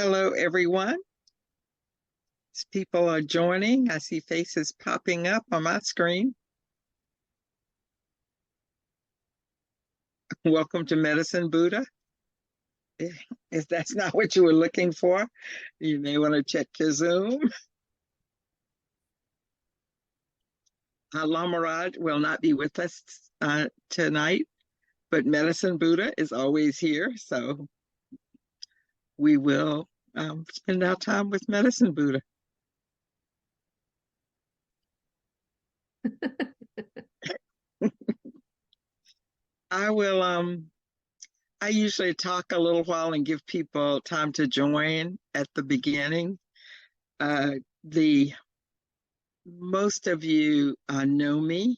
Hello, everyone. As people are joining, I see faces popping up on my screen. Welcome to Medicine Buddha. If that's not what you were looking for, you may want to check your Zoom. Lama Rod will not be with us tonight, but Medicine Buddha is always here. So we will spend our time with Medicine Buddha. I will I usually talk a little while and give people time to join at the beginning. The most of you know me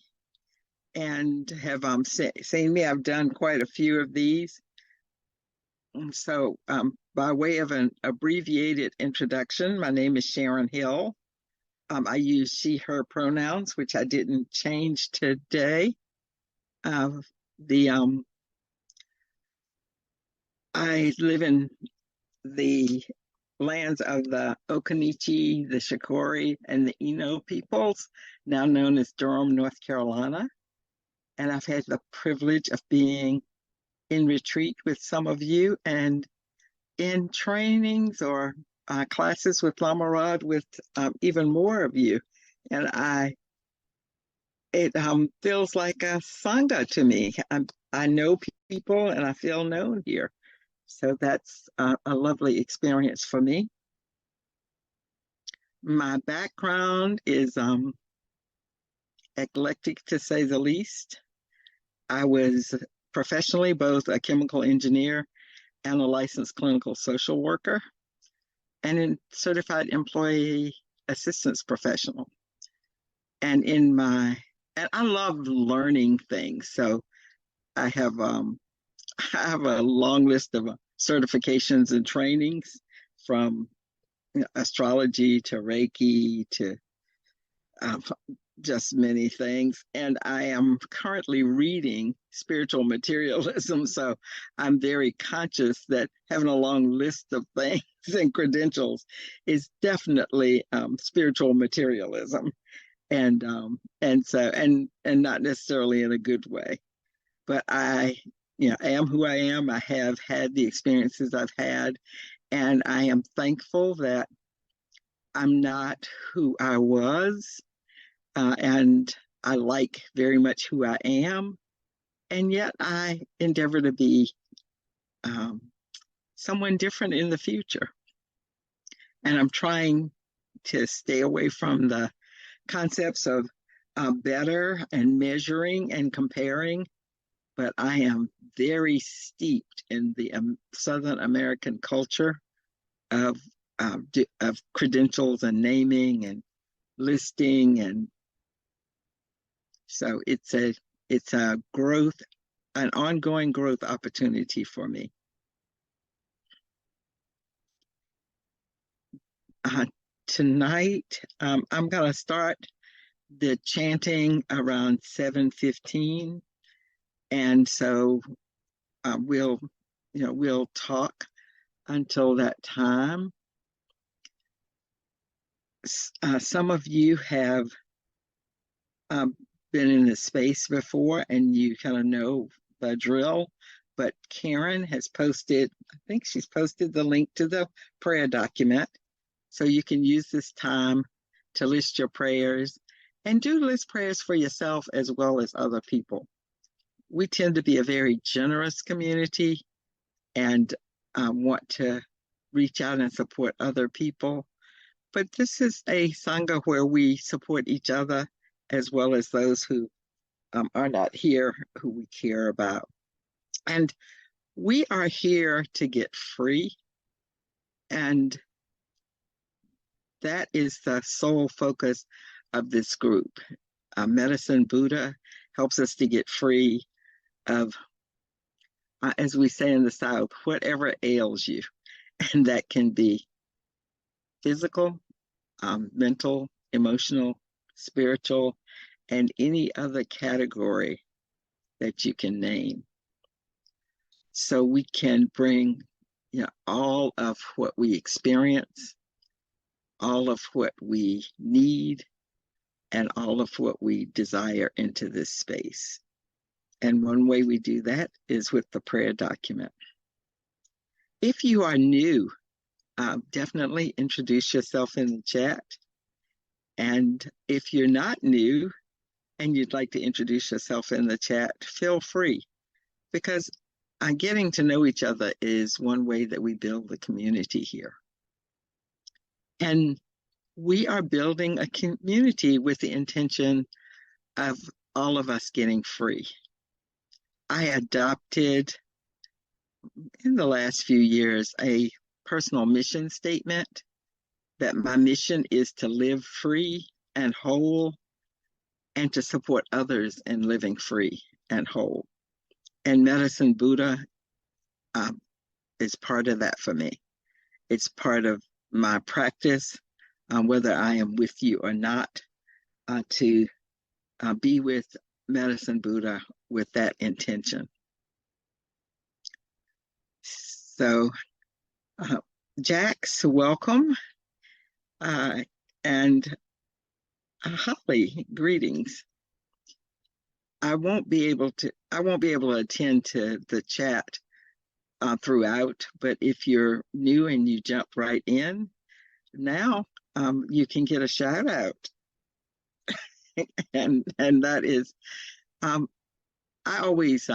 and have seen me. I've done quite a few of these. And so by way of an abbreviated introduction, my name is Sharon Hill. I use she, her pronouns, which I didn't change today. The I live in the lands of the Occaneechi, the Shakori, and the Eno peoples, now known as Durham, North Carolina. And I've had the privilege of being in retreat with some of you and in trainings or classes with Lama Rod with even more of you. And it feels like a sangha to me. I know people and I feel known here. So that's a lovely experience for me. My background is eclectic to say the least. I was professionally both a chemical engineer and a licensed clinical social worker and a certified employee assistance professional. And I love learning things. So I have a long list of certifications and trainings from astrology to Reiki to just many things. And I am currently reading spiritual materialism. So I'm very conscious that having a long list of things and credentials is definitely spiritual materialism. And not necessarily in a good way. But I am who I am. I have had the experiences I've had, and I am thankful that I'm not who I was, and I like very much who I am, and yet I endeavor to be someone different in the future. And I'm trying to stay away from the concepts of better and measuring and comparing, but I am very steeped in the Southern American culture of credentials and naming and listing, and so it's a growth, an ongoing growth opportunity for me. Tonight, I'm going to start the chanting around 7:15, and so we'll talk until that time. Some of you have been in this space before and you kind of know the drill, but Karen has posted, I think she's posted the link to the prayer document. So you can use this time to list your prayers and do list prayers for yourself as well as other people. We tend to be a very generous community and want to reach out and support other people. But this is a Sangha where we support each other as well as those who are not here, who we care about. And we are here to get free. And that is the sole focus of this group. Medicine Buddha helps us to get free of, as we say in the South, whatever ails you. And that can be physical, mental, emotional, spiritual, and any other category that you can name. So we can bring all of what we experience, all of what we need, and all of what we desire into this space. And one way we do that is with the prayer document. If you are new, definitely introduce yourself in the chat. And if you're not new and you'd like to introduce yourself in the chat, feel free, because getting to know each other is one way that we build the community here. And we are building a community with the intention of all of us getting free. I adopted in the last few years a personal mission statement that my mission is to live free and whole and to support others in living free and whole. And Medicine Buddha is part of that for me. It's part of my practice, whether I am with you or not, to be with Medicine Buddha with that intention. So, Jax, welcome. And Holly, greetings. I won't be able to attend to the chat throughout, but if you're new and you jump right in, now you can get a shout out. and that is, I always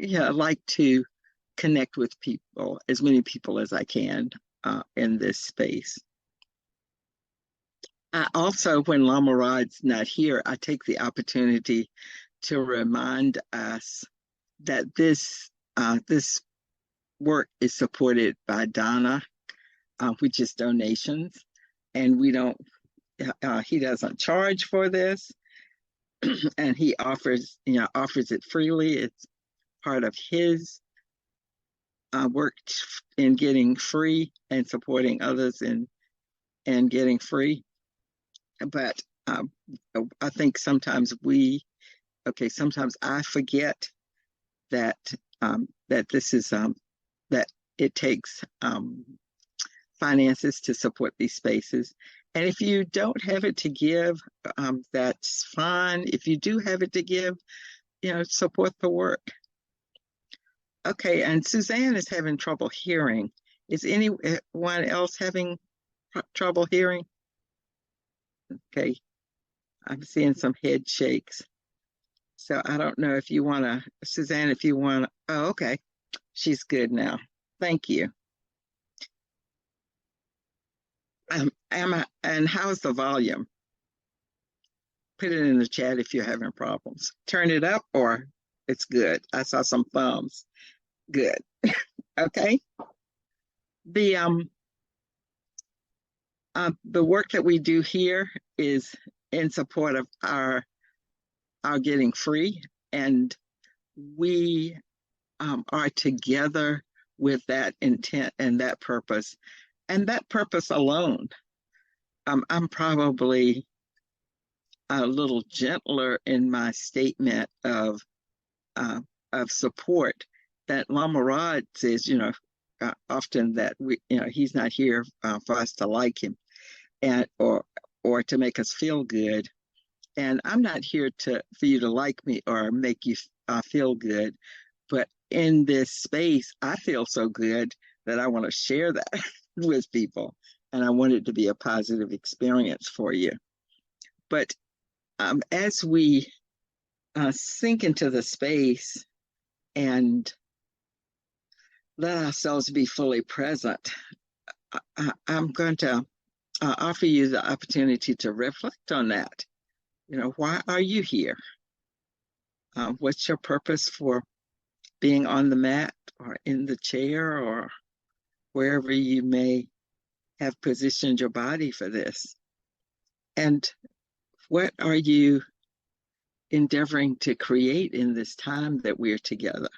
like to connect with people, as many people as I can in this space. Also, when Lama Rod's not here, I take the opportunity to remind us that this work is supported by Donna, which is donations, and we don't. He doesn't charge for this, and he offers it freely. It's part of his work in getting free and supporting others in getting free. But I think sometimes sometimes I forget that that this is that it takes finances to support these spaces. And if you don't have it to give, that's fine. If you do have it to give, support the work. Okay, and Suzanne is having trouble hearing. Is anyone else having trouble hearing? Okay, I'm seeing some head shakes. So I don't know if you want to, Suzanne, oh, okay. She's good now. Thank you. And how's the volume? Put it in the chat if you're having problems. Turn it up or it's good. I saw some thumbs. Good. Okay. The work that we do here is in support of our getting free, and we are together with that intent and that purpose alone. I'm probably a little gentler in my statement of support. That Lama Rod says, often that he's not here for us to like him, and or to make us feel good. And I'm not here for you to like me or make you feel good, but in this space, I feel so good that I want to share that with people, and I want it to be a positive experience for you. But as we sink into the space and let ourselves be fully present, I'm going to offer you the opportunity to reflect on that. Why are you here? What's your purpose for being on the mat or in the chair or wherever you may have positioned your body for this? And what are you endeavoring to create in this time that we're together?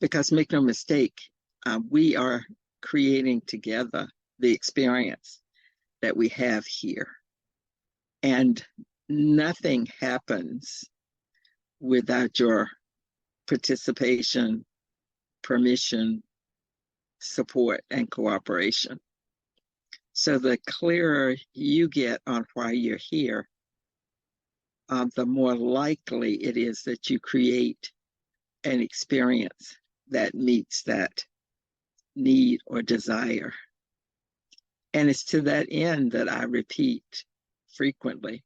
Because make no mistake, we are creating together the experience that we have here. And nothing happens without your participation permission, support, and cooperation. So the clearer you get on why you're here, the more likely it is that you create an experience that meets that need or desire. And it's to that end that I repeat frequently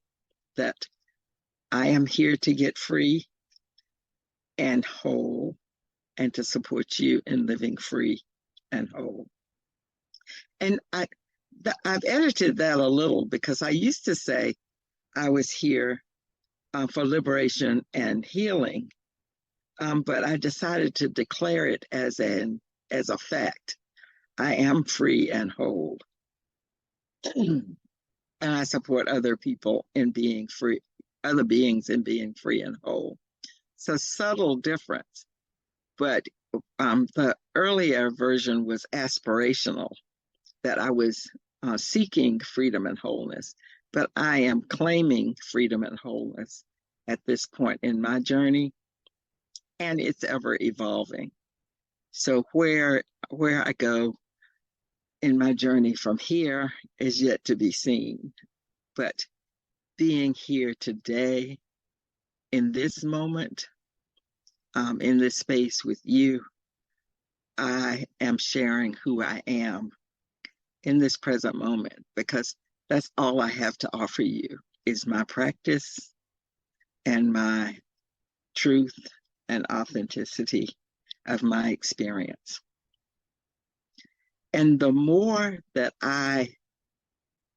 that I am here to get free and whole and to support you in living free and whole. And I've edited that a little because I used to say I was here for liberation and healing, but I decided to declare it as a fact. I am free and whole, and I support other people in being free, other beings in being free and whole. So subtle difference, but the earlier version was aspirational, that I was seeking freedom and wholeness, but I am claiming freedom and wholeness at this point in my journey, and it's ever evolving. So where I go in my journey from here is yet to be seen. But being here today, in this moment, in this space with you, I am sharing who I am in this present moment, because that's all I have to offer you is my practice and my truth and authenticity of my experience. And the more that I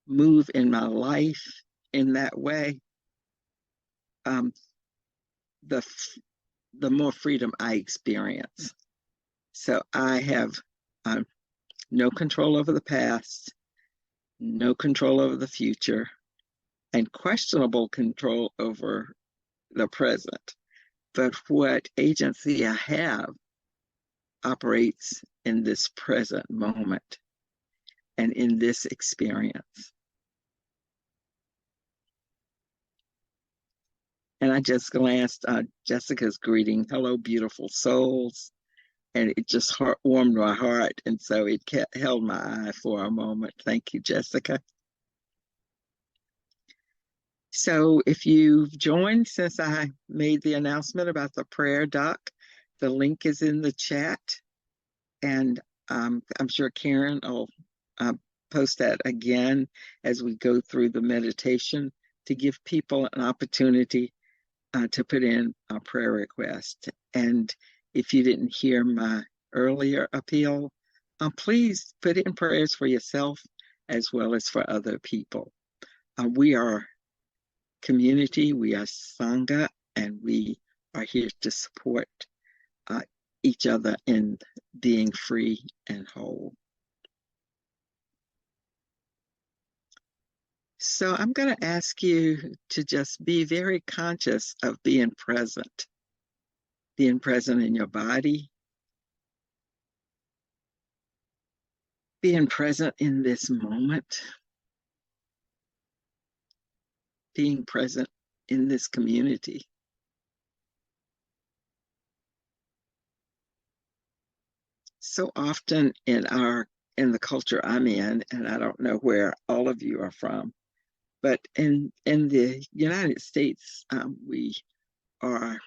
move in my life in that way, the more freedom I experience. So I have no control over the past, no control over the future, and questionable control over the present. But what agency I have operates in this present moment and in this experience. And I just glanced Jessica's greeting, hello, beautiful souls. And it just warmed my heart. And so it held my eye for a moment. Thank you, Jessica. So if you've joined since I made the announcement about the prayer doc, the link is in the chat. And I'm sure Karen will post that again as we go through the meditation to give people an opportunity to put in a prayer request. And if you didn't hear my earlier appeal, please put in prayers for yourself as well as for other people. We are community, we are Sangha, and we are here to support each other in being free and whole. So I'm going to ask you to just be very conscious of being present in your body, being present in this moment, being present in this community. So often in the culture I'm in, and I don't know where all of you are from, but in the United States, we are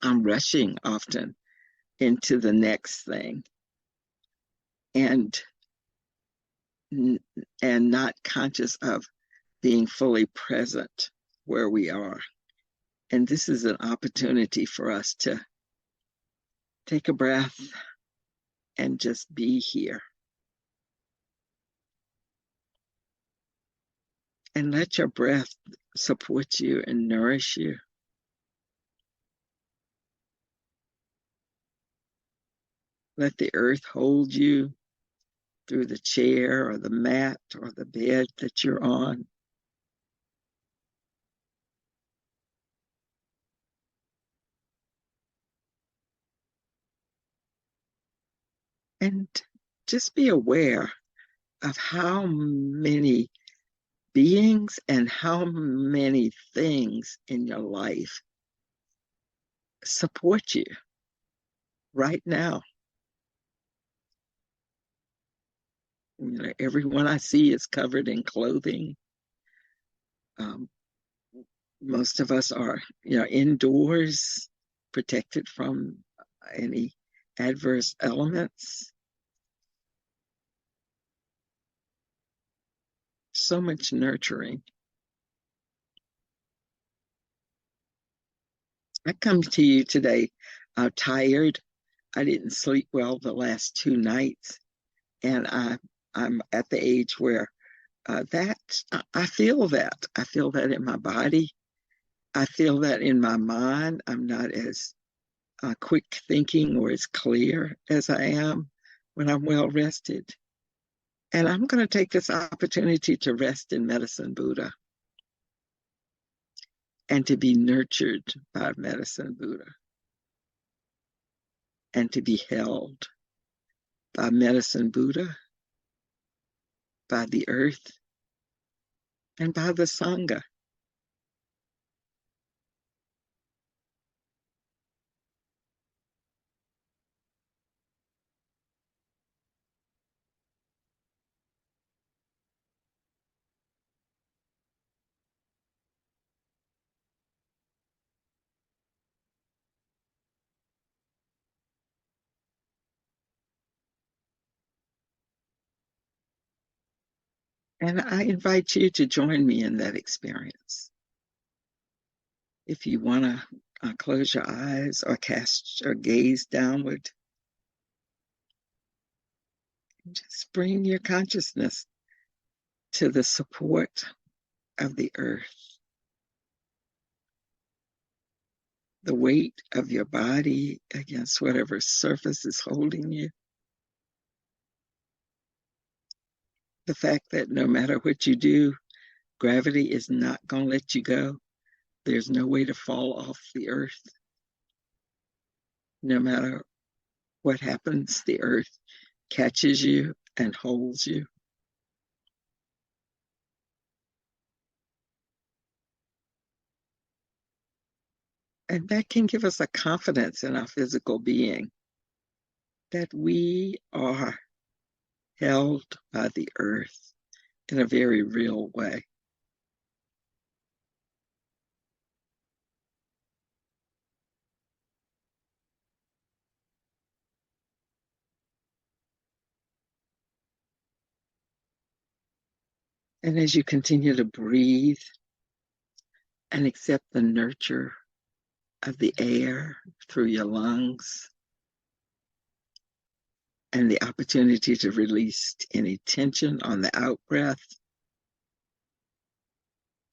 rushing often into the next thing, and not conscious of being fully present where we are. And this is an opportunity for us to take a breath and just be here. And let your breath support you and nourish you. Let the earth hold you through the chair or the mat or the bed that you're on. And just be aware of how many beings and how many things in your life support you right now. everyone I see is covered in clothing. Um, Most of us are, indoors, protected from any adverse elements. So much nurturing. I come to you today tired. I didn't sleep well the last 2 nights, and I'm at the age where that I feel that. I feel that in my body. I feel that in my mind. I'm not as quick thinking or as clear as I am when I'm well rested. And I'm going to take this opportunity to rest in Medicine Buddha and to be nurtured by Medicine Buddha and to be held by Medicine Buddha, by the earth, and by the Sangha. And I invite you to join me in that experience. If you want to close your eyes or cast your gaze downward, just bring your consciousness to the support of the earth, the weight of your body against whatever surface is holding you. The fact that no matter what you do, gravity is not going to let you go. There's no way to fall off the earth. No matter what happens, the earth catches you and holds you. And that can give us a confidence in our physical being that we are held by the earth in a very real way. And as you continue to breathe and accept the nurture of the air through your lungs and the opportunity to release any tension on the out breath,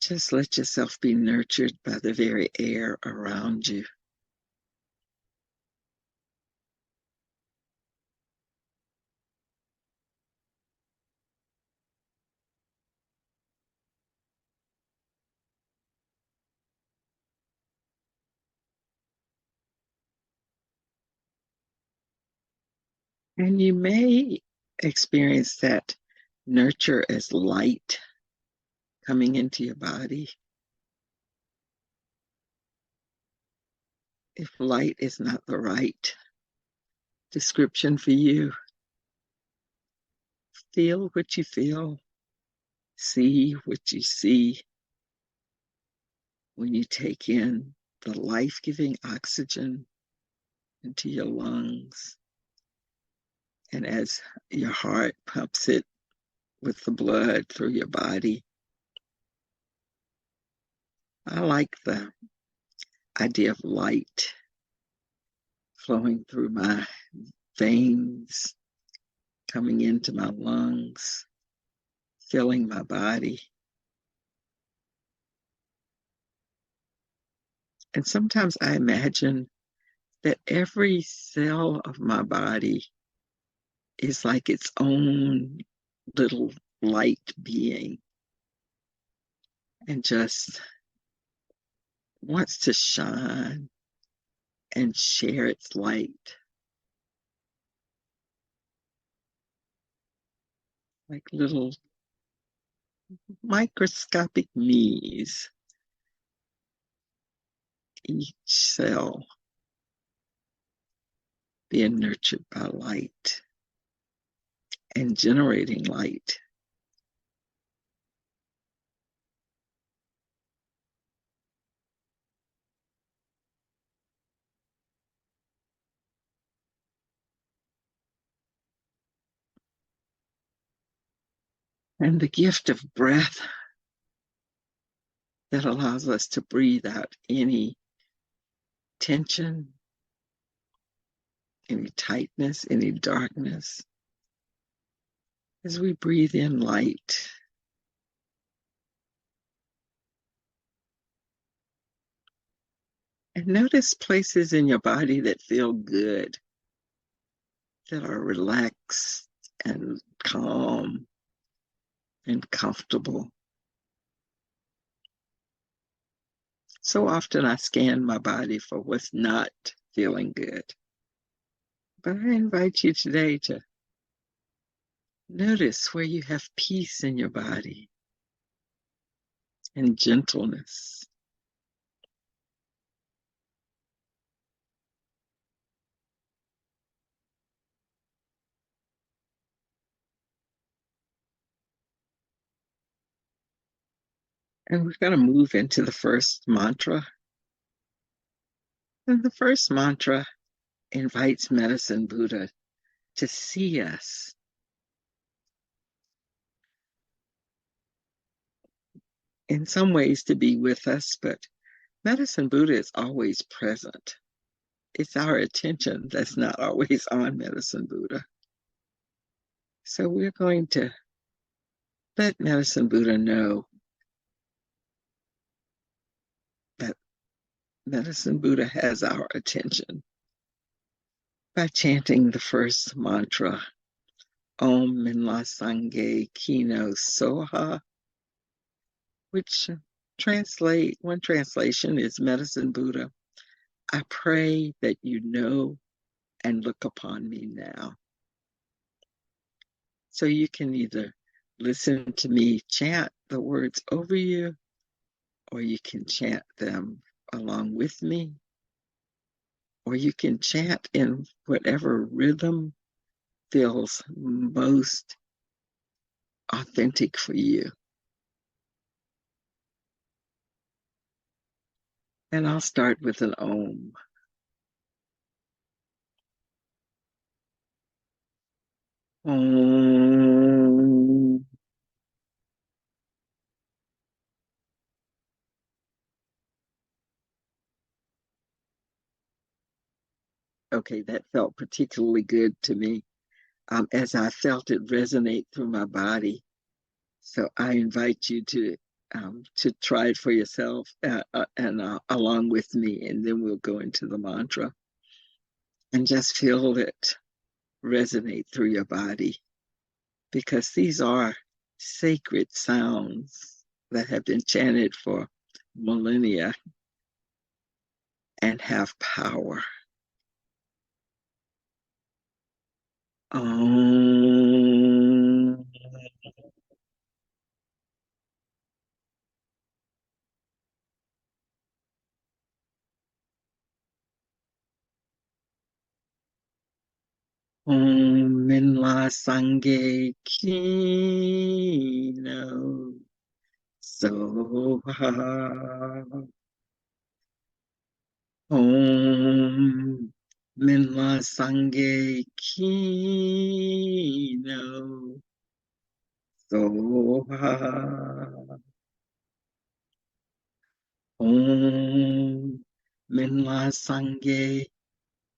just let yourself be nurtured by the very air around you. And you may experience that nurture as light coming into your body. If light is not the right description for you, feel what you feel, see what you see when you take in the life-giving oxygen into your lungs. And as your heart pumps it with the blood through your body, I like the idea of light flowing through my veins, coming into my lungs, filling my body. And sometimes I imagine that every cell of my body is like its own little light being and just wants to shine and share its light. Like little microscopic me's, each cell being nurtured by light and generating light. And the gift of breath that allows us to breathe out any tension, any tightness, any darkness, as we breathe in light. And notice places in your body that feel good, that are relaxed and calm and comfortable. So often I scan my body for what's not feeling good. But I invite you today to notice where you have peace in your body and gentleness. And we're going to move into the first mantra. And the first mantra invites Medicine Buddha to see us. In some ways, to be with us, but Medicine Buddha is always present. It's our attention that's not always on Medicine Buddha. So we're going to let Medicine Buddha know that Medicine Buddha has our attention by chanting the first mantra, Om Minla Sangye Kino Soha, which one translation is Medicine Buddha, I pray that you know and look upon me now. So you can either listen to me chant the words over you, or you can chant them along with me, or you can chant in whatever rhythm feels most authentic for you. And I'll start with an Om. Om. Okay, that felt particularly good to me as I felt it resonate through my body. So I invite you to try it for yourself and along with me, and then we'll go into the mantra and just feel it resonate through your body, because these are sacred sounds that have been chanted for millennia and have power. Om. Om Minla Sange Kino Soha. Om Minla Sange Kino Soha. Om Minla Sange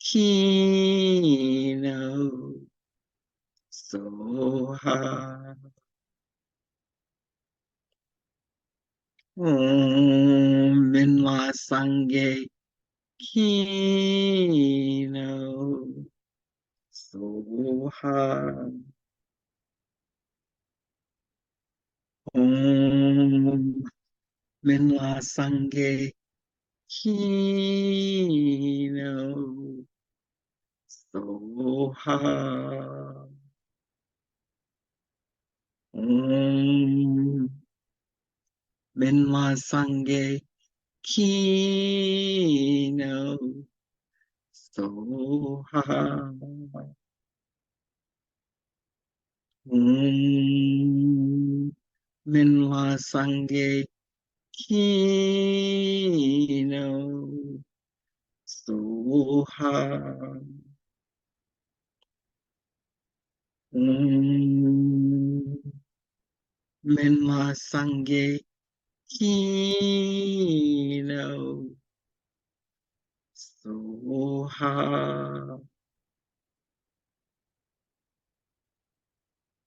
Kino Soha. Om Minla Sange Kino Soha. Om Minla Sange Kino Soha. Om Minla Sange Kino Soha. Om Minla Sange Kino Soha. Om Minla Sange Kino Soha.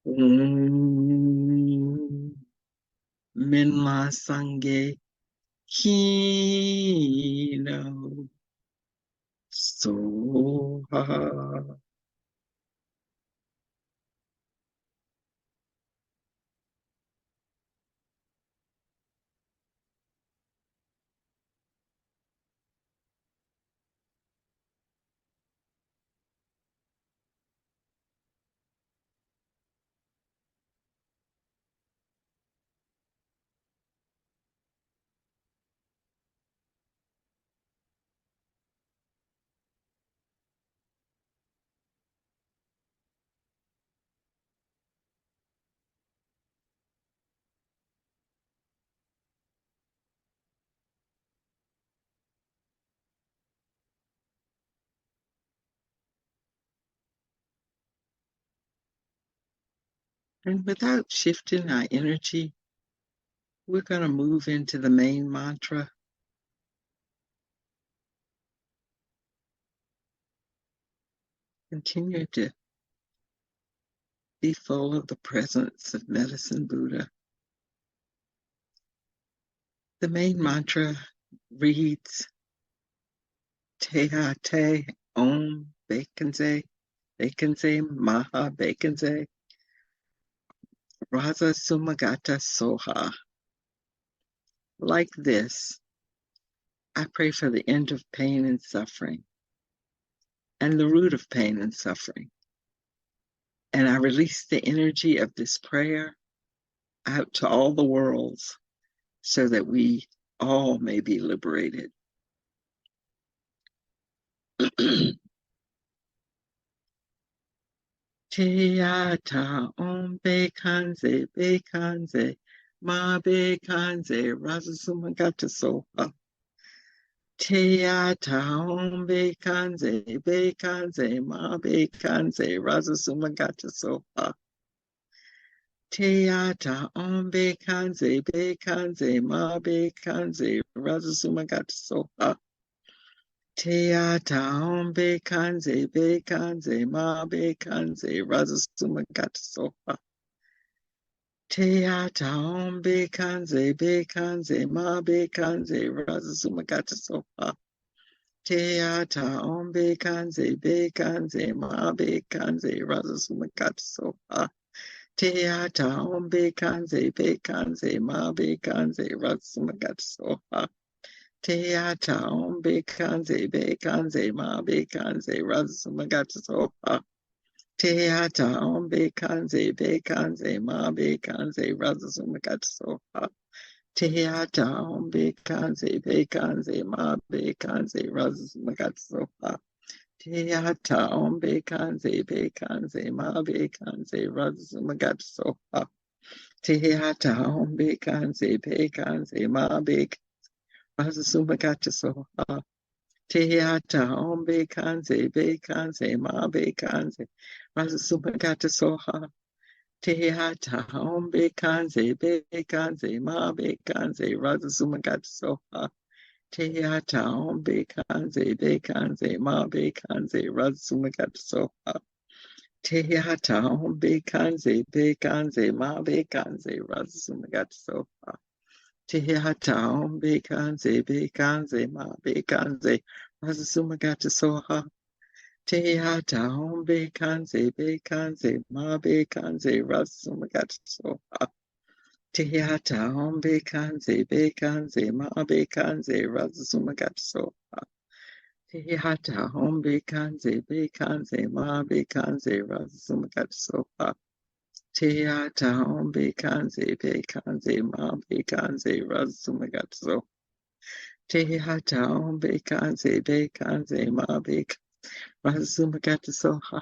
Om Minla Sange Kino Soha. And without shifting our energy, we're going to move into the main mantra. Continue to be full of the presence of Medicine Buddha. The main mantra reads Te Ha Te Om Bekanze, Bekanze Maha Bekanze, Raza Sumagata Soha. Like this, I pray for the end of pain and suffering and the root of pain and suffering. And I release the energy of this prayer out to all the worlds so that we all may be liberated. Teata om bekanze bekanze ma bekanze razasumagata soha. Teata om bekanze bekanze ma bekanze razasumagata soha. Teata om bekanze bekanze ma bekanze razasumagata soha. Teata om bekanze bekanze ma bekanze razasumagata soha. Teata om bekanze bekanze ma bekanze razasumagata soha. Teata om bekanze bekanze ma bekanze razasumagata soha. Teata om bekanze bekanze ma bekanze razasumagata soha. Teata om bekanze bekanze ma bekanze razasumagata soha. Teata om bekanze bekanze ma bekanze razasumagata soha. Teata om bekanze bekanze ma bekanze razasumagata soha. Teata om bekanze bekanze ma bekanze razasumagata soha. Teata om bekanze bekanze ma bekanze razasumagata soha. Teata om bekanze bekanze ma bekanze razasumagata soha. Teata om bekanze bekanze ma bekanze razasumagata soha. Teata om bekanze bekanze ma bekanze razasumagata soha. Teata om bekanze bekanze ma bekanze razasumagata soha. Teata om bekanze bekanze ma bekanze razasumagata soha. Teata om bekanze bekanze ma bekanze razasumagata soha. Teata om bekanze bekanze ma bekanze razasumagata soha. Teata om bekanze bekanze ma bekanze razasumagata soha. Teata om bekanze bekanze ma bekanze razasumagata soha. Teata om bekanze bekanze ma bekanze razasumagata soha.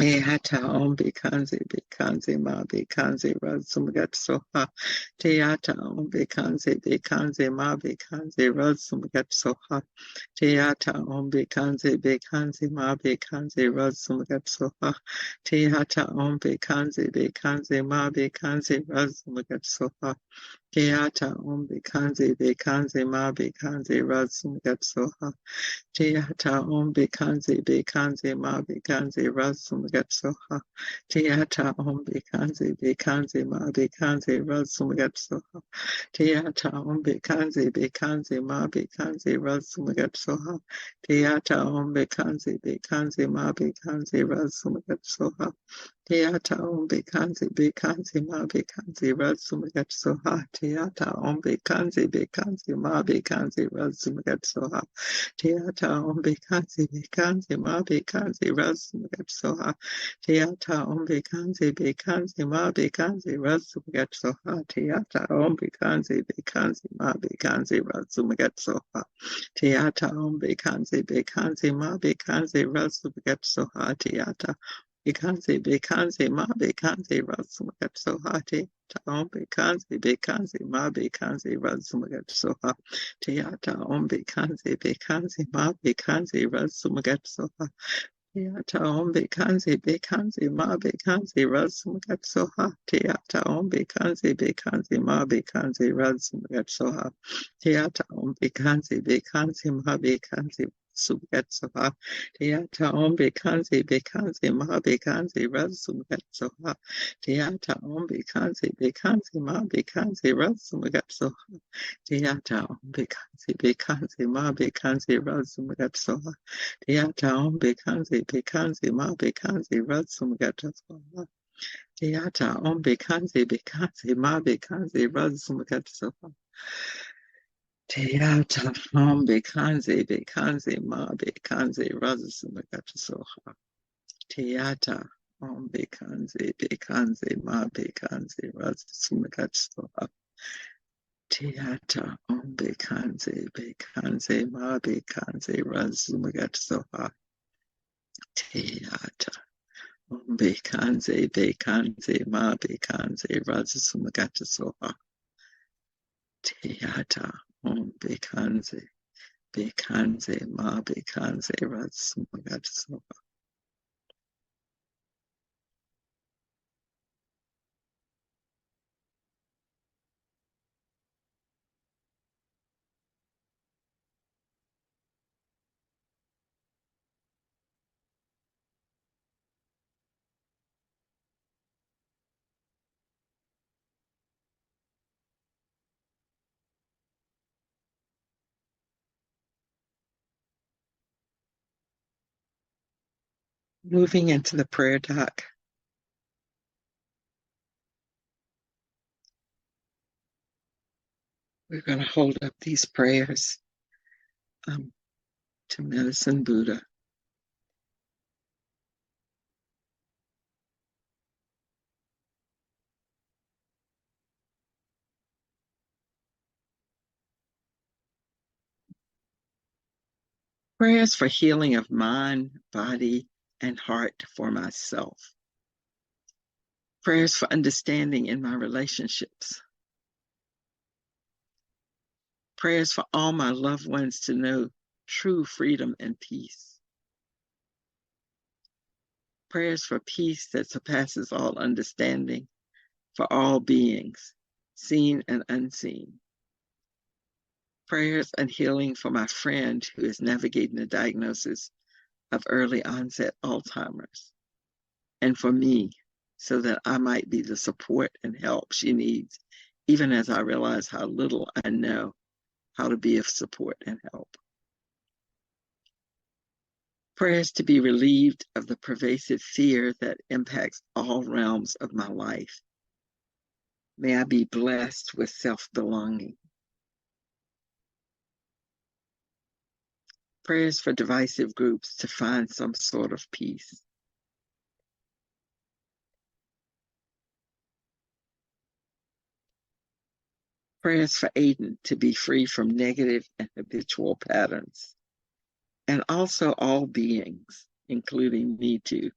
Hata ombi kanzi bekanzi ma bekanzi razumgat soha. Teata ombi kanzi bekanzi ma bekanzi razumgat soha. Teata ombi kanzi bekanzi ma bekanzi razumgat soha. Teata ombi kanzi bekanzi ma bekanzi razumgat soha. Teata ombi kanzi bekanzi ma bekanzi razumgat soha. Teata om bekanze ma bekanze rasum gatsoha. Teata om bekanze ma bekanze rasum gatsoha. Teata om bekanze ma bekanze rasum gatsoha. Teata om bekanze ma bekanze rasum gatsoha. Teata om bekanze ma bekanze rasum gatsoha. Teata om bekanze ma bekanze rasum gatsoha. Teata om bekanze ma bekanze rasum gatsoha. Teata om bekanze ma bekanze rasum gatsoha. Teata om bekanze ma bekanze rasum gatsoha. Teata om bekanze ma bekanze rasum gatsoha. Teata bekanze ma bekanze rasum gatsoha. Teata om bekanze ma bekanze rasum gatsoha. Teata om bekanze ma bekanze rasum gatsoha. Teata om bekanze ma bekanze rasum gatsoha. Teata om bekanze ma bekanze rasum gatsoha. Teata om bekanze ma bekanze Sugatsoha. Teata om bekanze ma bekanze rasum gatsoha. Teata om bekanze ma bekanze rasum gatsoha. Teata om bekanze ma bekanze rasum gatsoha. Teata om bekanze ma bekanze rasum gatsoha. Teata om bekanze ma bekanze rasum gatsoha. Teata om bekanze ma bekanze rasum gatsoha. Teata om bekanze ma bekanze rasum gatsoha. Teata om bekanze ma bekanze rasum gatsoha. Teata om bekanze ma bekanze rasum gatsoha. Teata om bekanze ma bekanze rasum gatsoha. Moving into the prayer doc. We're going to hold up these prayers to Medicine Buddha. Prayers for healing of mind, body, and heart for myself. Prayers for understanding in my relationships. Prayers for all my loved ones to know true freedom and peace. Prayers for peace that surpasses all understanding for all beings, seen and unseen. Prayers and healing for my friend who is navigating the diagnosis of early onset Alzheimer's, and for me, so that I might be the support and help she needs, even as I realize how little I know how to be of support and help. Prayers to be relieved of the pervasive fear that impacts all realms of my life. May I be blessed with self-belonging. Prayers for divisive groups to find some sort of peace. Prayers for Aiden to be free from negative and habitual patterns. And also all beings, including me too.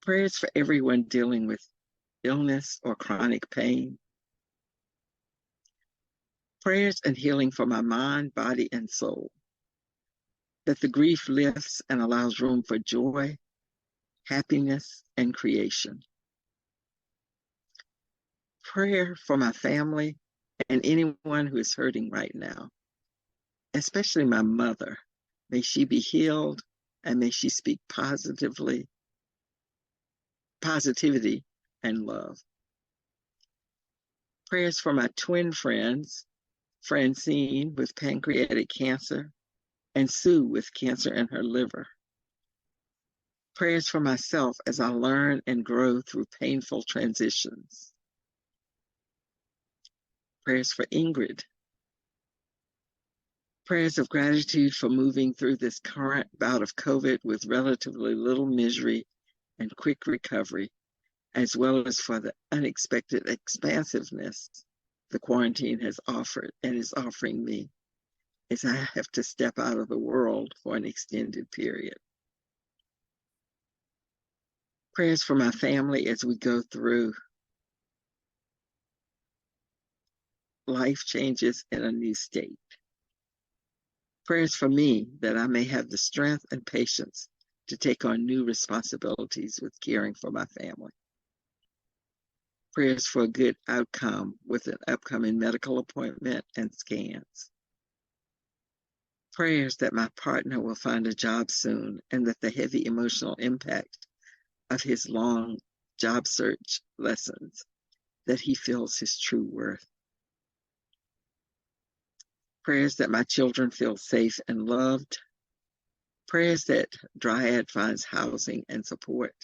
Prayers for everyone dealing with illness or chronic pain. Prayers and healing for my mind, body, and soul. That the grief lifts and allows room for joy, happiness, and creation. Prayer for my family and anyone who is hurting right now, especially my mother. May she be healed and may she speak positivity and love. Prayers for my twin friends, Francine with pancreatic cancer and Sue with cancer in her liver. Prayers for myself as I learn and grow through painful transitions. Prayers for Ingrid. Prayers of gratitude for moving through this current bout of COVID with relatively little misery and quick recovery, as well as for the unexpected expansiveness the quarantine has offered and is offering me as I have to step out of the world for an extended period. Prayers for my family as we go through life changes in a new state. Prayers for me that I may have the strength and patience to take on new responsibilities with caring for my family. Prayers for a good outcome with an upcoming medical appointment and scans. Prayers that my partner will find a job soon and that the heavy emotional impact of his long job search lessens, that he feels his true worth. Prayers that my children feel safe and loved. Prayers that Dryad finds housing and support.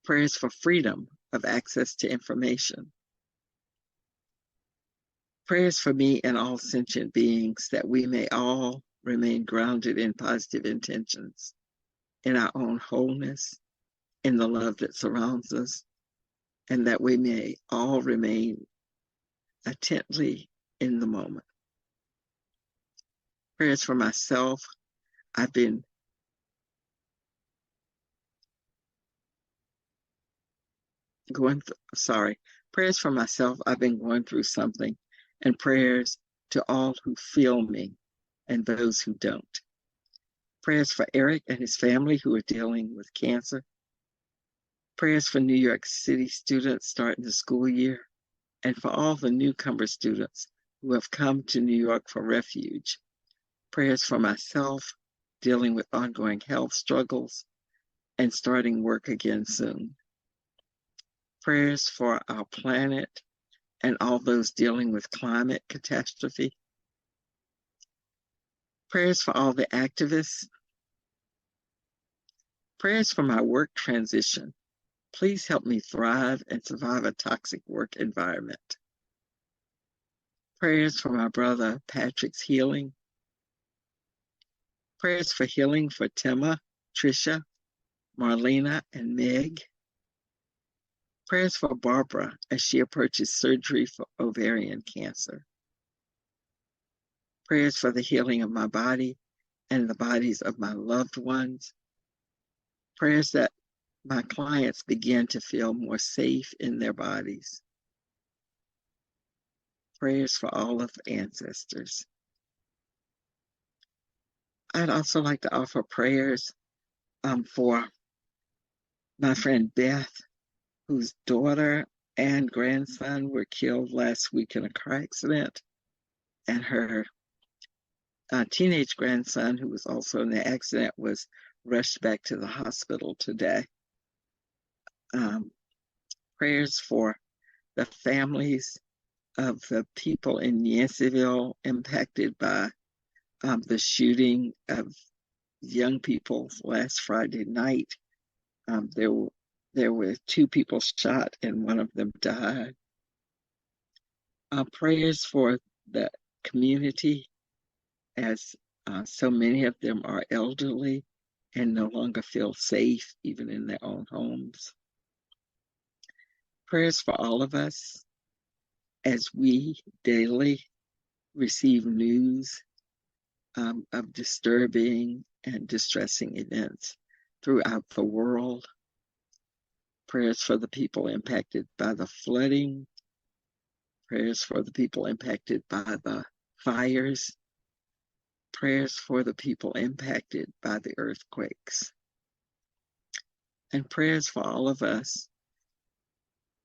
Prayers for freedom of access to information. Prayers for me and all sentient beings that we may all remain grounded in positive intentions, in our own wholeness, in the love that surrounds us, and that we may all remain intently in the moment. Prayers for myself. Prayers for myself. I've been going through something, and prayers to all who feel me and those who don't. Prayers for Eric and his family who are dealing with cancer. Prayers for New York City students starting the school year, and for all the newcomer students who have come to New York for refuge. Prayers for myself, dealing with ongoing health struggles and starting work again soon. Prayers for our planet and all those dealing with climate catastrophe. Prayers for all the activists. Prayers for my work transition. Please help me thrive and survive a toxic work environment. Prayers for my brother Patrick's healing. Prayers for healing for Tima, Trisha, Marlena, and Meg. Prayers for Barbara as she approaches surgery for ovarian cancer. Prayers for the healing of my body and the bodies of my loved ones. Prayers that my clients begin to feel more safe in their bodies. Prayers for all of the ancestors. I'd also like to offer prayers for my friend Beth, whose daughter and grandson were killed last week in a car accident, and her teenage grandson, who was also in the accident, was rushed back to the hospital today. Prayers for the families of the people in Yanceyville impacted by the shooting of young people last Friday night. There were 2 people shot and one of them died. Prayers for the community as so many of them are elderly and no longer feel safe even in their own homes. Prayers for all of us as we daily receive news of disturbing and distressing events throughout the world. Prayers for the people impacted by the flooding. Prayers for the people impacted by the fires. Prayers for the people impacted by the earthquakes. And prayers for all of us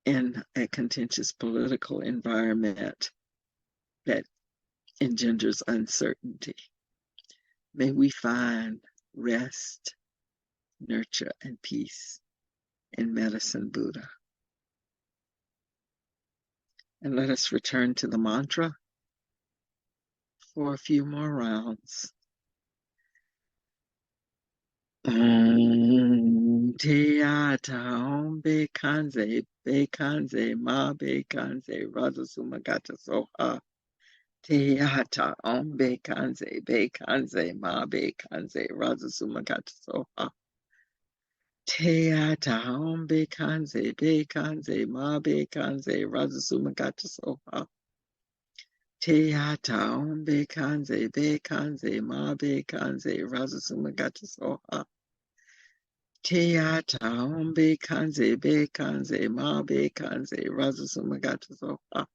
in a contentious political environment that engenders uncertainty. May we find rest, nurture, and peace in Medicine Buddha. And let us return to the mantra for a few more rounds. Om Teata Om Bekanze Ma Bekanze Radhasumagata Soha. Teata Om Bekanze Ma Bekanze Radhasumagata Soha. Teata Om Bekanze Ma Bekanze Radhasumagata Soha. Teata Om Bekanze Ma Bekanze Radhasumagata Soha. Teata Om Bekanze Ma Bekanze Radhasumagata Soha.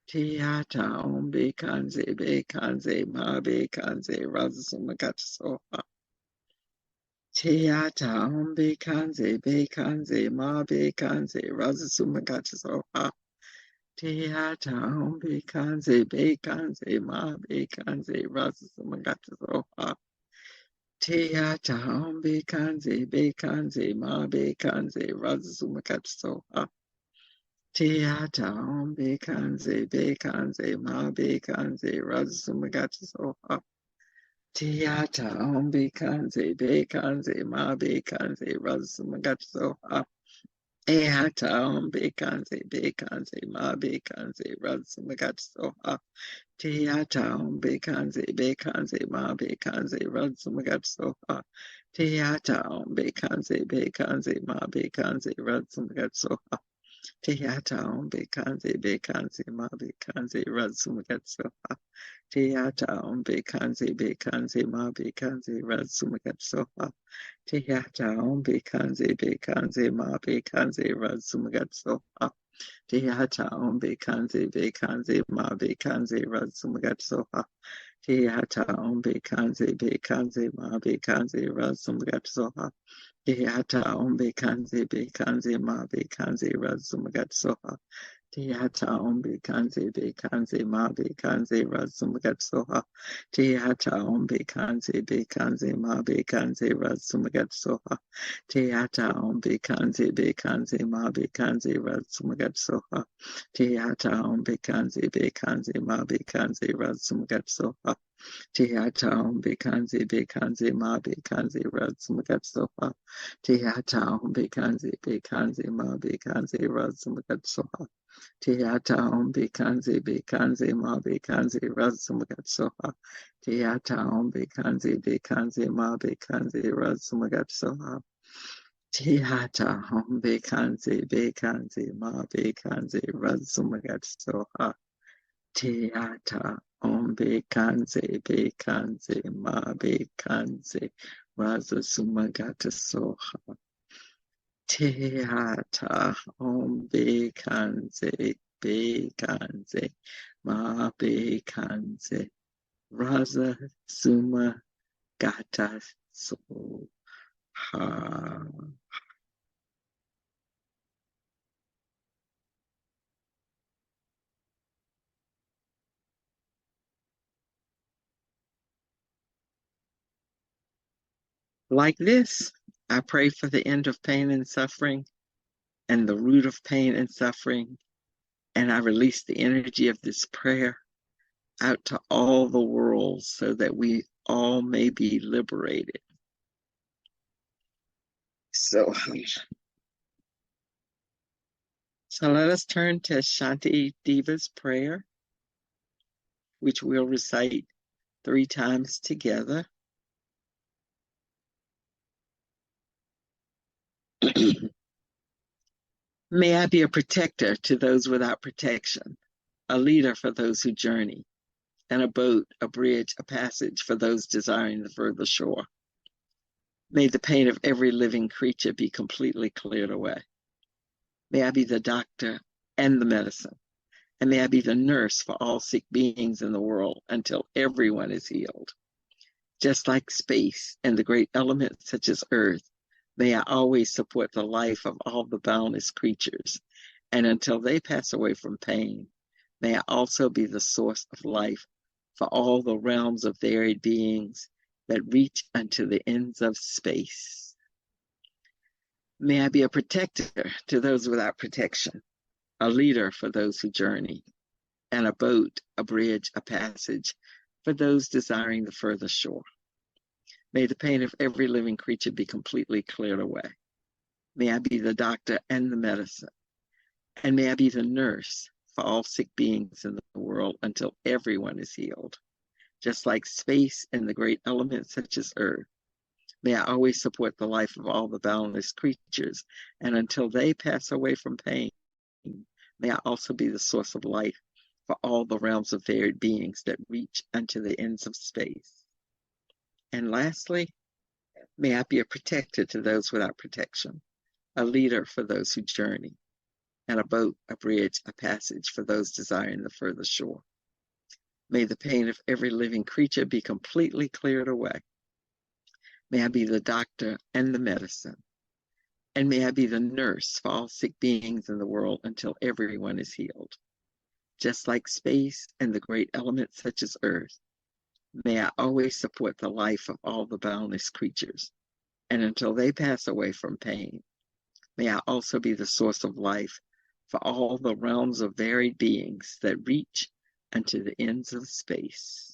Teata Om Bekanze Ma Bekanze Radhasumagata Soha. Teata Om Bekanze Ma Bekanze Radhasumagata Soha. Teata Om Bekanze Ma Bekanze Radhasumagata Soha. Teata Om Bekanze Ma Bekanze Radhasumagata Soha. Teata Om Bekanze Ma Bekanze Radhasumagata Soha. Teata Om Bekanze Ma Bekanze Radhasumagata Soha. Teata Om Bekanze Ma Bekanze Radhasumagata Soha. Teata Om Bekanze Ma Bekanze Radhasumagata Soha. Teata Om Bekanze Ma Bekanze Radhasumagata Soha. Teata Om Bekanze Ma Bekanze Radhasumagata Soha. Teata Om Bekanze Ma Bekanze Radhasumagata Soha. Teata Om Bekanze Ma Bekanze Radhasumagata Soha. Teata Om Bekanze Ma Bekanze Radhasumagata Soha. Teata Om Bekanze Ma Bekanze Radhasumagata Soha. Teata Om Bekanze Ma Bekanze Radhasumagata Soha. Teata Om Bekanze Ma Bekanze Radhasumagata Soha. Teata Om Bekanze Ma Bekanze Radhasumagata Soha. Teata Om Bekanze Ma Bekanze Radhasumagata Soha. Teata Om Bekanze Ma Bekanze Radhasumagata Soha. Teata Om Bekanze Ma Bekanze Radhasumagata Soha. Teata Om Bekanze Ma Bekanze Radhasumagata Soha. Teata Om Bekanze Ma Bekanze Radhasumagata Soha. Teata Om Bekanze Ma Bekanze Radhasumagata Soha. Teata Om Bekanze Ma Bekanze Radhasumagata Soha. Teata Om Bekanze Ma Bekanze Radhasumagata Soha. Teata Om Bekanze Ma Bekanze Radhasumagata Soha. Like this, I pray for the end of pain and suffering and the root of pain and suffering, and I release the energy of this prayer out to all the world so that we all may be liberated. So let us turn to Shanti Deva's prayer, which we'll recite 3 times together. May I be a protector to those without protection, a leader for those who journey, and a boat, a bridge, a passage for those desiring the further shore. May the pain of every living creature be completely cleared away. May I be the doctor and the medicine, and may I be the nurse for all sick beings in the world until everyone is healed. Just like space and the great elements such as earth, may I always support the life of all the boundless creatures, and until they pass away from pain, may I also be the source of life for all the realms of varied beings that reach unto the ends of space. May I be a protector to those without protection, a leader for those who journey, and a boat, a bridge, a passage for those desiring the further shore. May the pain of every living creature be completely cleared away. May I be the doctor and the medicine, and may I be the nurse for all sick beings in the world until everyone is healed. Just like space and the great elements such as earth, may I always support the life of all the boundless creatures, and until they pass away from pain, may I also be the source of life for all the realms of varied beings that reach unto the ends of space. And lastly, may I be a protector to those without protection, a leader for those who journey, and a boat, a bridge, a passage for those desiring the further shore. May the pain of every living creature be completely cleared away. May I be the doctor and the medicine, and may I be the nurse for all sick beings in the world until everyone is healed. Just like space and the great elements such as earth, may I always support the life of all the boundless creatures, and until they pass away from pain, may I also be the source of life for all the realms of varied beings that reach unto the ends of space.